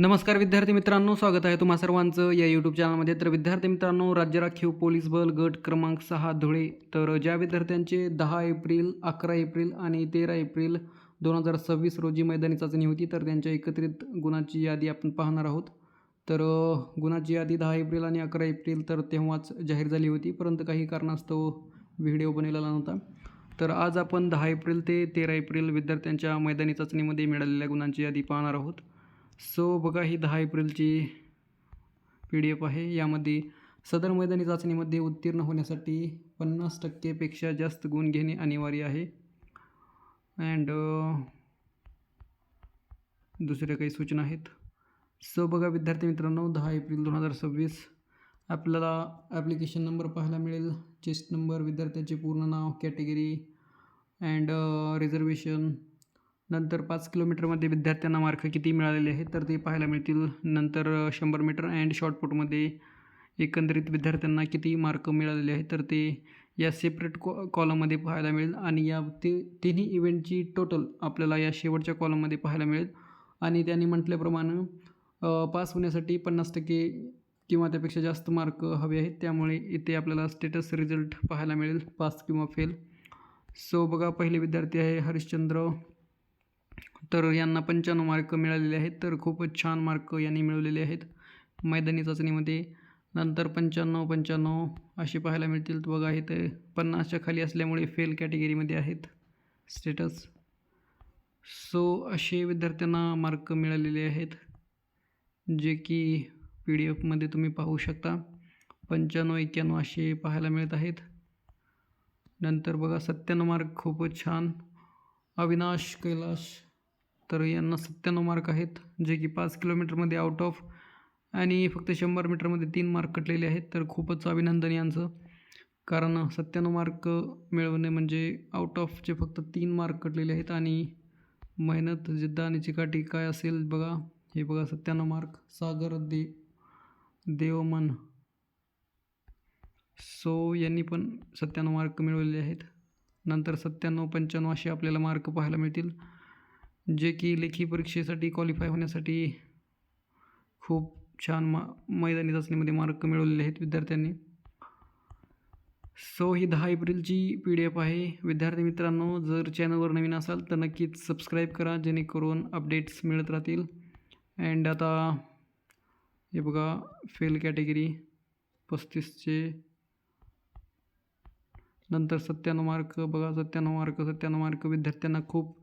नमस्कार विद्यार्थी मित्रांनो, स्वागत आहे तुम्हा सर्वांचं या यूट्यूब चॅनलमध्ये. तर विद्यार्थी मित्रांनो, राज्य राखीव पोलीस बल गट क्रमांक 6 धुळे. तर ज्या विद्यार्थ्यांचे 10 एप्रिल, 11 एप्रिल आणि 13 एप्रिल 2026 रोजी मैदानी चाचणी होती, तर त्यांच्या एकत्रित गुणांची यादी आपण पाहणार आहोत. तर गुणांची यादी 10 एप्रिल आणि 11 एप्रिल तर तेव्हाच जाहीर झाली होती, परंतु काही कारणास्तव व्हिडिओ बनवलेला नव्हता. तर आज आपण 10 एप्रिल ते 13 एप्रिल विद्यार्थ्यांच्या मैदानी चाचणीमध्ये मिळालेल्या गुणांची यादी पाहणार आहोत. सो बघा, ही 10 एप्रिलची PDF आहे. यामध्ये सदर मैदानी चाचणीमध्ये उत्तीर्ण होण्यासाठी 50% पेक्षा जास्त गुण घेणे अनिवार्य आहे. अँड दुसऱ्या काही सूचना आहेत. सो बघा विद्यार्थी मित्रांनो, 10 एप्रिल 2026 आपल्याला ॲप्लिकेशन नंबर पाहायला मिळेल, चेस्ट नंबर, विद्यार्थ्याचे पूर्ण नाव, कॅटेगरी अँड रिझर्वेशन. नंतर 5 किलोमीटरमध्ये विद्यार्थ्यांना मार्क किती मिळालेले आहेत तर ते पाहायला मिळतील. नंतर 100 मीटर अँड शॉर्टपुटमध्ये एकंदरीत विद्यार्थ्यांना किती मार्क मिळालेले आहेत तर ते या सेपरेट कॉलममध्ये पाहायला मिळेल. आणि या तिन्ही इव्हेंटची टोटल आपल्याला या शेवटच्या कॉलममध्ये पाहायला मिळेल. आणि त्यांनी म्हटल्याप्रमाणे पास होण्यासाठी 50% किंवा त्यापेक्षा जास्त मार्क हवे आहेत. त्यामुळे इथे आपल्याला स्टेटस रिझल्ट पाहायला मिळेल, पास किंवा फेल. सो बघा, पहिले विद्यार्थी आहे हरिश्चंद्र. तर यांना 95 मार्क मिळालेले आहेत. तर खूपच छान मार्क यांनी मिळवलेले आहेत मैदानी चाचणीमध्ये. नंतर 95 असे पाहायला मिळतील. बघा, इथे 50च्या खाली असल्यामुळे फेल कॅटेगरीमध्ये आहेत स्टेटस. सो असे विद्यार्थ्यांना मार्क मिळालेले आहेत, जे की PDF तुम्ही पाहू शकता. 95, 91 असे पाहायला मिळत आहेत. नंतर बघा 97 मार्क, खूपच छान. अविनाश कैलाश, तर यांना 97 मार्क आहेत, जे की 5 किलोमीटरमध्ये आउट ऑफ आणि फक्त 100 मीटरमध्ये 3 मार्क कटलेले आहेत. तर खूपच अभिनंदन यांचं, कारण 97 मार्क मिळवणे म्हणजे आउट ऑफचे फक्त 3 मार्क कटलेले आहेत. आणि मेहनत, जिद्द आणि चिकाटी काय असेल बघा. हे बघा 97 मार्क. सागर देवमन, सो यांनी पण 97 मार्क मिळवलेले आहेत. नंतर 97, 95 असे आपल्याला मार्क पाहायला मिळतील, जे की लेखी परीक्षेसाठी क्वालिफाय होण्यासाठी खूप छान मैदानी चाचणीमध्ये मार्क मिळवलेले आहेत विद्यार्थ्यांनी. सो ही 10 एप्रिलची PDF आहे. विद्यार्थी मित्रांनो, जर चॅनलवर नवीन असाल तर नक्कीच सबस्क्राईब करा, जेणेकरून अपडेट्स मिळत राहतील. अँड आता हे बघा, फेल कॅटेगरी 35चे. नंतर 97 मार्क. बघा 97 मार्क विद्यार्थ्यांना खूप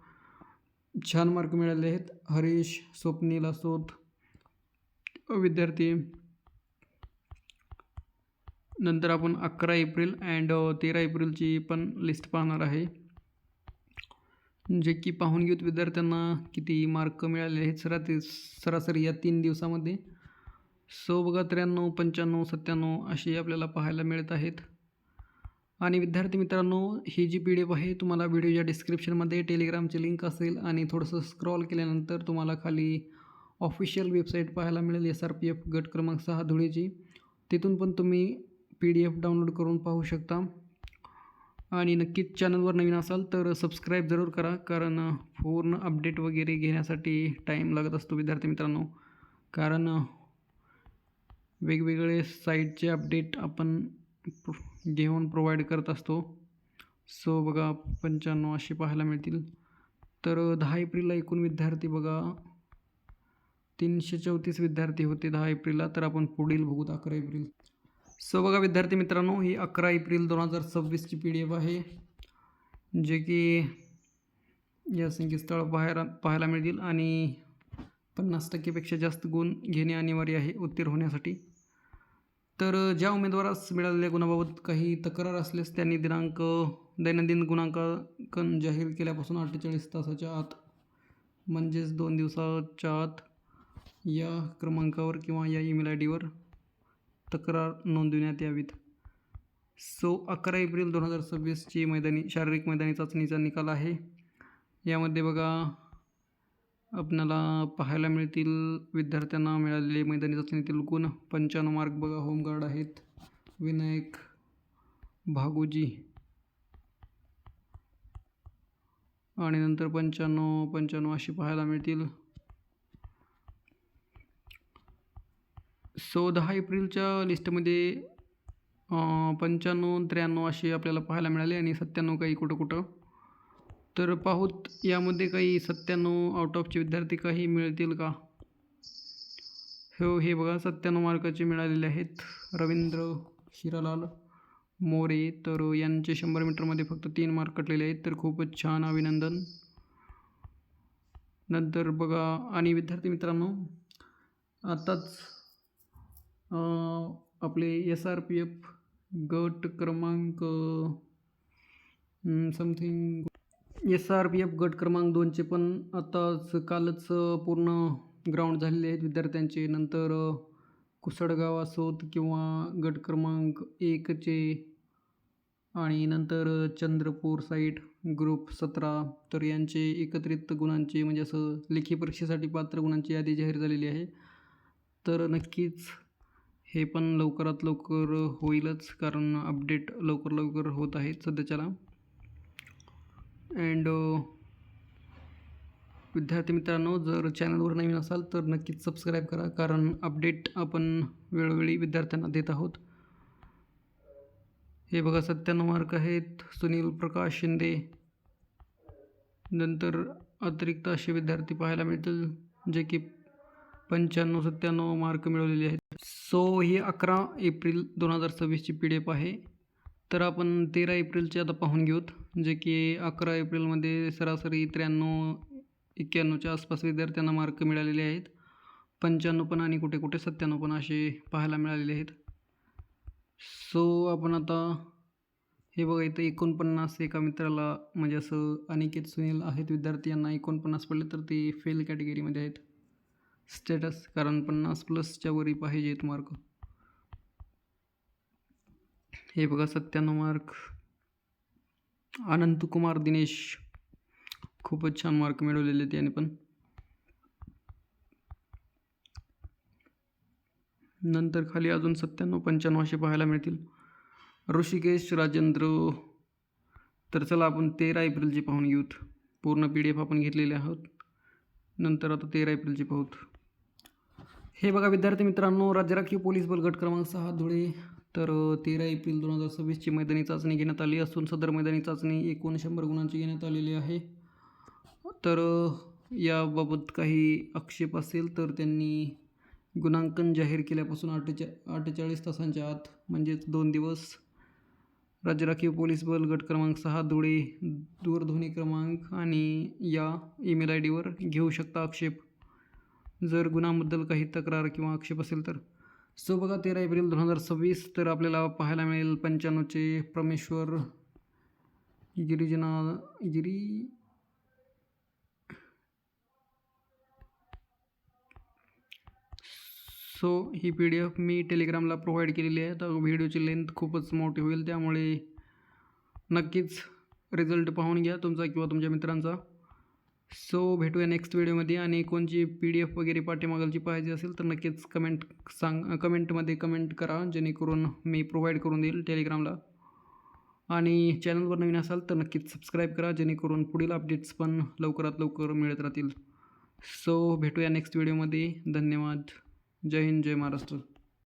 छान मार्क मिळाले आहेत. हरीश स्वप्नील असोत विद्यार्थी. नंतर आपण 11 एप्रिल अँड 13 एप्रिलची पण लिस्ट पाहणार आहे, जे की पाहून घेऊत विद्यार्थ्यांना किती मार्क मिळाले आहेत सरासरी या 3 दिवसामध्ये. सो बघा 93, 95, 97 असे आपल्याला पाहायला मिळत आहेत. आणि विद्यार्थी मित्रांनो, ही जी PDF आहे, तुम्हाला व्हिडिओच्या डिस्क्रिप्शनमध्ये टेलिग्रामची लिंक असेल आणि थोडंसं स्क्रॉल केल्यानंतर तुम्हाला खाली ऑफिशियल वेबसाईट पाहायला मिळेल, SRPF गट क्रमांक 6 धुळेची. तिथून पण तुम्ही PDF डाउनलोड करून पाहू शकता. आणि नक्कीच चॅनलवर नवीन असाल तर सबस्क्राईब जरूर करा, कारण पूर्ण अपडेट वगैरे घेण्यासाठी टाईम लागत असतो विद्यार्थी मित्रांनो. कारण वेगवेगळे साईटचे अपडेट आपण घेऊन प्रोव्हाइड करत असतो. सो बघा 95 असे पाहायला मिळतील. तर 10 एप्रिलला एकूण विद्यार्थी बघा 334 विद्यार्थी होते 10 एप्रिलला. तर आपण पुढील बघूत 11 एप्रिल. सो बघा विद्यार्थी मित्रांनो, ही 11 एप्रिल 2026ची PDF आहे, जे की या संकेतस्थळ पाहायला मिळतील. आणि 50% जास्त गुण घेणे अनिवार्य आहे उत्तीर्ण होण्यासाठी. तर ज्या उमेदवारास मिळालेल्या गुणाबाबत काही तक्रार असल्यास त्यांनी दैनंदिन गुणांकन जाहीर केल्यापासून 48 तासाच्या आत, म्हणजेच 2 दिवसाच्या आत या क्रमांकावर किंवा या ईमेल ID वर तक्रार नोंदविण्यात यावीत. सो 11 एप्रिल 2026ची शारीरिक मैदानी चाचणीचा निकाल आहे. यामध्ये बघा आपल्याला पाहायला मिळतील विद्यार्थ्यांना मिळालेले मैदानी चाचणीतील गुण. 95 मार्क बघा होमगार्ड आहेत विनायक भागोजी. आणि नंतर 95 अशी पाहायला मिळतील. सो 10 एप्रिलच्या लिस्टमध्ये 95, 93 असे आपल्याला पाहायला मिळाले आणि 97 काही कुठं कुठं. तर पाहूत यामध्ये काही 97 आउट ऑफचे विद्यार्थी काही मिळतील का. हो, हे बघा 97 मार्काचे मिळालेले आहेत रवींद्र शिरालाल मोरे. तर यांचे 100 मीटरमध्ये फक्त 3 मार्क कटलेले आहेत. तर खूपच छान, अभिनंदन. नंतर बघा आणि विद्यार्थी मित्रांनो, आताच आपले SRPF गट क्रमांक समथिंग SRPF गट क्रमांक 2चे पण आताच कालच पूर्ण ग्राउंड झालेले आहेत विद्यार्थ्यांचे. नंतर कुसडगाव असोत किंवा गट क्रमांक 1चे आणि नंतर चंद्रपूर साईट ग्रुप 17, तर यांचे एकत्रित गुणांचे म्हणजे असं लेखी परीक्षेसाठी पात्र गुणांची यादी जाहीर झालेली आहे. तर नक्कीच हे पण लवकरात लवकर होईलच, कारण अपडेट लवकर लवकर होत आहेत सध्याच्याला. अँड विद्यार्थी मित्रांनो, जर चॅनलवर नवीन असाल तर नक्कीच सबस्क्राईब करा, कारण अपडेट आपण वेळोवेळी विद्यार्थ्यांना देत आहोत. हे बघा 97 मार्क आहेत सुनील प्रकाश शिंदे. नंतर अतिरिक्त असे विद्यार्थी पाहायला मिळतील जे की 95, 97 मार्क मिळवलेले आहेत. सो ही 11 एप्रिल 2026ची PDF आहे. तर आपण 13 एप्रिलचे आता पाहून घेऊत, जे की 11 एप्रिलमध्ये सरासरी 93, 91च्या आसपास विद्यार्थ्यांना मार्क मिळालेले आहेत. 95 पण आणि कुठे कुठे 97 पण असे पाहायला मिळालेले आहेत. सो आपण आता हे बघा इथं 49 एका मित्राला म्हणजे असं अनिकेत सुनील आहेत विद्यार्थी, यांना 49 पडले, तर ते फेल कॅटेगरीमध्ये आहेत स्टेटस, कारण 50+ वरी पाहिजेत मार्क. हे बघा 97 मार्क अनंत कुमार दिनेश, खूपच छान मार्क मिळवलेले त्याने पण. नंतर खाली अजून 97, 95 असे पाहायला मिळतील. ऋषिकेश राजेंद्र. तर चला आपण 13 एप्रिलची पाहून घेऊत. पूर्ण PDF आपण घेतलेले आहोत. नंतर आता 13 एप्रिलची पाहूत. हे बघा विद्यार्थी मित्रांनो, राज्य राखीव पोलीस बल गट क्रमांक 6 धुळे. तर 13 एप्रिल 2026ची मैदानी चाचणी घेण्यात आली असून सदर मैदानी चाचणी एकूण 100 गुणांची घेण्यात आलेली आहे. तर याबाबत काही आक्षेप असेल तर त्यांनी गुणांकन जाहीर केल्यापासून 48 तासांच्या आत म्हणजेच 2 दिवस राज्य राखीव पोलीस बल गट क्रमांक 6 धुळे दूरध्वनी क्रमांक आणि या ईमेल ID वर घेऊ शकता आक्षेप, जर गुन्ह्याबद्दल काही तक्रार किंवा आक्षेप असेल तर. सो बघा 13 एप्रिल 2026 तर आपल्याला पाहायला मिळेल 95चे परमेश्वर सो ही PDF मी टेलिग्रामला प्रोव्हाइड केलेली आहे. तर व्हिडिओची लेंथ खूपच मोठी होईल, त्यामुळे नक्कीच रिझल्ट पाहून घ्या तुमचा किंवा तुमच्या मित्रांचा. सो भेटूया नेक्स्ट व्हिडिओमध्ये. आणि कोणची PDF वगैरे पाठीमागलची पाहिजे असेल तर नक्कीच कमेंटमध्ये कमेंट करा, जेणेकरून मी प्रोव्हाइड करून देईल टेलिग्रामला. आणि चॅनलवर नवीन असाल तर नक्कीच सबस्क्राईब करा, जेणेकरून पुढील अपडेट्स पण लवकरात लवकर मिळत राहतील. सो भेटूया नेक्स्ट व्हिडिओमध्ये. धन्यवाद. जय हिंद, जय महाराष्ट्र.